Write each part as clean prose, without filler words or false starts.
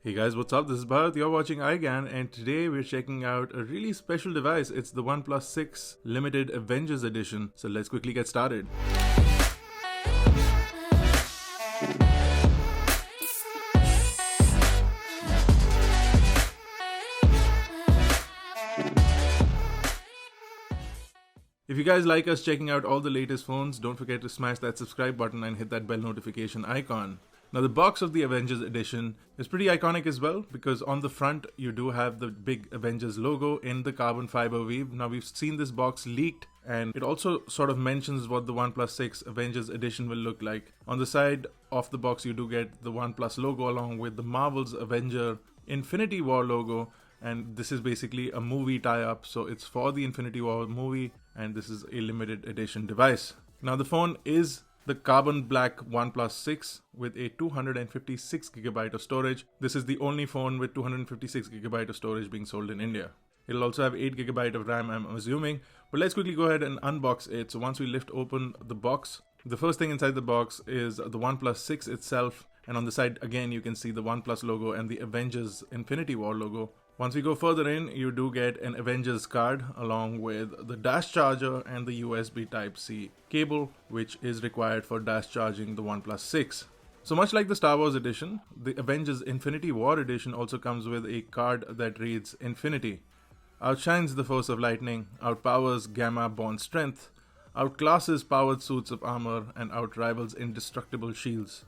Hey guys, what's up? This is Bharat. You're watching iGAN, and today we're checking out a really special device. It's the OnePlus 6 Limited Avengers Edition. So let's quickly get started. If you guys like us checking out all the latest phones, don't forget to smash that subscribe button and hit that bell notification icon. Now the box of the Avengers Edition is pretty iconic as well, because on the front you do have the big Avengers logo in the carbon fiber weave. Now we've seen this box leaked, and it also sort of mentions what the OnePlus 6 Avengers Edition will look like. On the side of the box you do get the OnePlus logo along with the Marvel's Avenger Infinity War logo, and this is basically a movie tie-up, so it's for the Infinity War movie, and this is a limited edition device. Now the phone is the carbon black OnePlus 6 with a 256GB of storage. This is the only phone with 256GB of storage being sold in India. It'll also have 8GB of RAM, I'm assuming, but let's quickly go ahead and unbox it. So once we lift open the box, the first thing inside the box is the OnePlus 6 itself, and on the side again you can see the OnePlus logo and the Avengers Infinity War logo. Once we go further in, you do get an Avengers card along with the dash charger and the USB Type-C cable, which is required for dash charging the OnePlus 6. So much like the Star Wars edition, the Avengers Infinity War edition also comes with a card that reads Infinity. Outshines the force of lightning, outpowers gamma-born strength, outclasses powered suits of armor, and outrivals indestructible shields.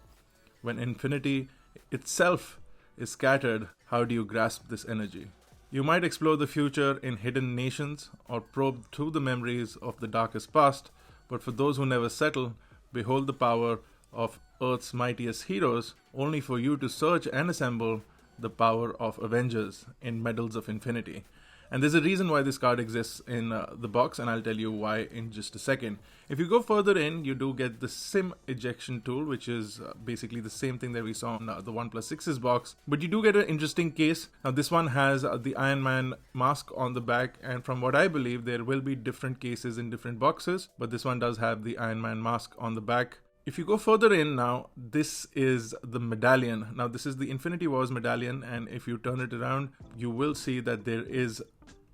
When Infinity itself is scattered, how do you grasp this energy? You might explore the future in hidden nations or probe through the memories of the darkest past, but for those who never settle, behold the power of Earth's mightiest heroes, only for you to search and assemble the power of Avengers in Medals of Infinity. And there's a reason why this card exists in the box, and I'll tell you why in just a second. If you go further in, you do get the SIM ejection tool, which is basically the same thing that we saw on the OnePlus 6's box. But you do get an interesting case. Now this one has the Iron Man mask on the back, and from what I believe, there will be different cases in different boxes, but this one does have the Iron Man mask on the back. If you go further in now, this is the medallion. Now this is the Infinity Wars medallion, and if you turn it around, you will see that there is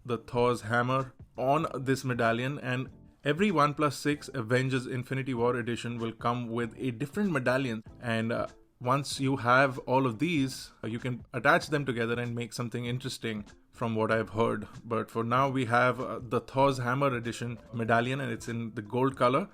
the Thor's hammer on this medallion, and every OnePlus 6 Avengers Infinity War edition will come with a different medallion, and once you have all of these, you can attach them together and make something interesting from what I've heard. But for now we have the Thor's hammer edition medallion, and it's in the gold color.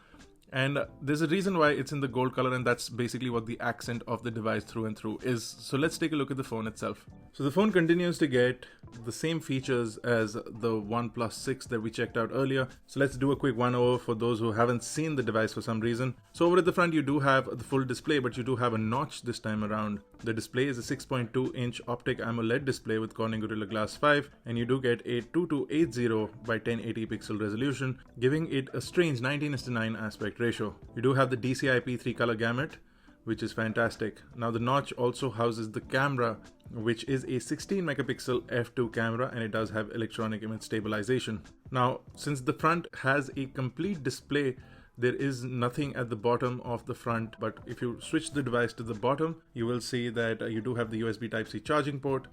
And there's a reason why it's in the gold color, and that's basically what the accent of the device through and through is. So let's take a look at the phone itself. So the phone continues to get the same features as the OnePlus 6 that we checked out earlier. So let's do a quick one over for those who haven't seen the device for some reason. So over at the front you do have the full display, but you do have a notch this time around. The display is a 6.2-inch optic AMOLED display with Corning Gorilla Glass 5, and you do get a 2280 by 1080 pixel resolution, giving it a strange 19:9 aspect ratio. You do have the DCI-P3 color gamut, which is fantastic. Now the notch also houses the camera, which is a 16 megapixel f2 camera, and it does have electronic image stabilization. Now since the front has a complete display, there is nothing at the bottom of the front, but if you switch the device to the bottom, you will see that you do have the USB Type-C charging port,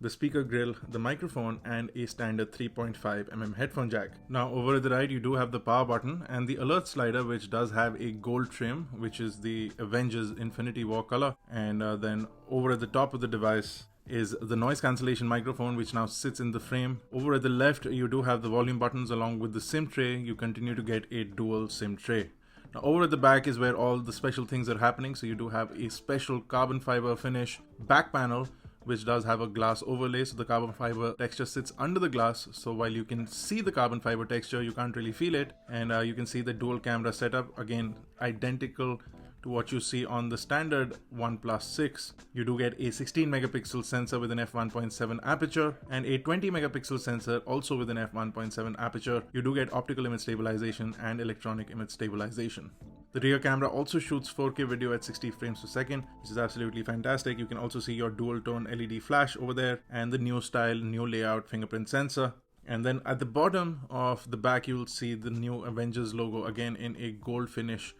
the speaker grill, the microphone, and a standard 3.5mm headphone jack. Now over at the right you do have the power button and the alert slider, which does have a gold trim, which is the Avengers Infinity War color. And then over at the top of the device is the noise cancellation microphone, which now sits in the frame. Over at the left you do have the volume buttons along with the SIM tray. You continue to get a dual SIM tray. Now over at the back is where all the special things are happening. So you do have a special carbon fiber finish back panel, which does have a glass overlay, so the carbon fiber texture sits under the glass, so while you can see the carbon fiber texture, you can't really feel it. And you can see the dual camera setup, again identical to what you see on the standard OnePlus 6. You do get a 16 megapixel sensor with an f1.7 aperture and a 20 megapixel sensor also with an f1.7 aperture. You do get optical image stabilization and electronic image stabilization. The rear camera also shoots 4K video at 60 frames per second, which is absolutely fantastic. You can also see your dual tone LED flash over there and the new style, new layout fingerprint sensor. And then at the bottom of the back, you'll see the new Avengers logo again in a gold finish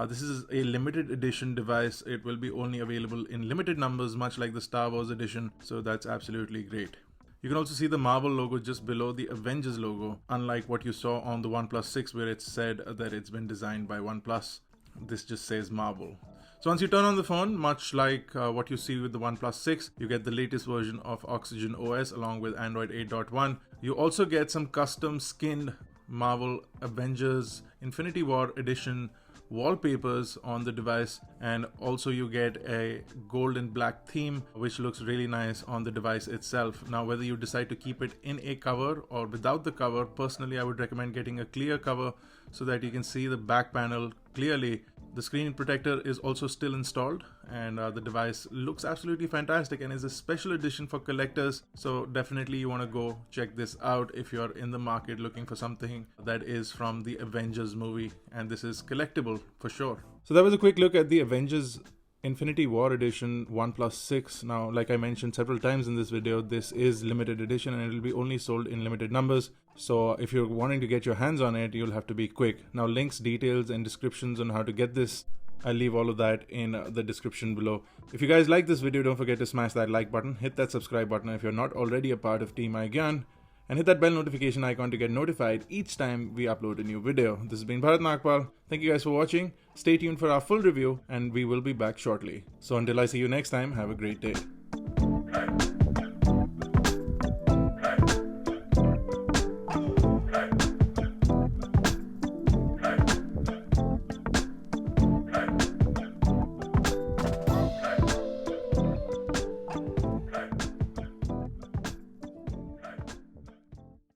This is a limited edition device. It will be only available in limited numbers, much like the Star Wars edition. So that's absolutely great. You can also see the Marvel logo just below the Avengers logo, unlike what you saw on the OnePlus 6 where it said that it's been designed by OnePlus. This just says Marvel. So once you turn on the phone, much like what you see with the OnePlus 6, you get the latest version of Oxygen OS along with Android 8.1. You also get some custom skinned Marvel Avengers Infinity War Edition wallpapers on the device, and also you get a gold and black theme which looks really nice on the device itself. Now, whether you decide to keep it in a cover or without the cover, personally I would recommend getting a clear cover so that you can see the back panel clearly. The screen protector is also still installed, and the device looks absolutely fantastic and is a special edition for collectors. So definitely you want to go check this out if you're in the market looking for something that is from the Avengers movie, and this is collectible for sure. So that was a quick look at the Avengers Infinity War Edition OnePlus 6. Now, like I mentioned several times in this video, this is limited edition and it will be only sold in limited numbers. So if you're wanting to get your hands on it, you'll have to be quick. Now, links, details, and descriptions on how to get this, I'll leave all of that in the description below. If you guys like this video, don't forget to smash that like button, hit that subscribe button if you're not already a part of Team iGyan, and hit that bell notification icon to get notified each time we upload a new video. This has been Bharat Nagpal. Thank you guys for watching. Stay tuned for our full review and we will be back shortly. So until I see you next time, have a great day.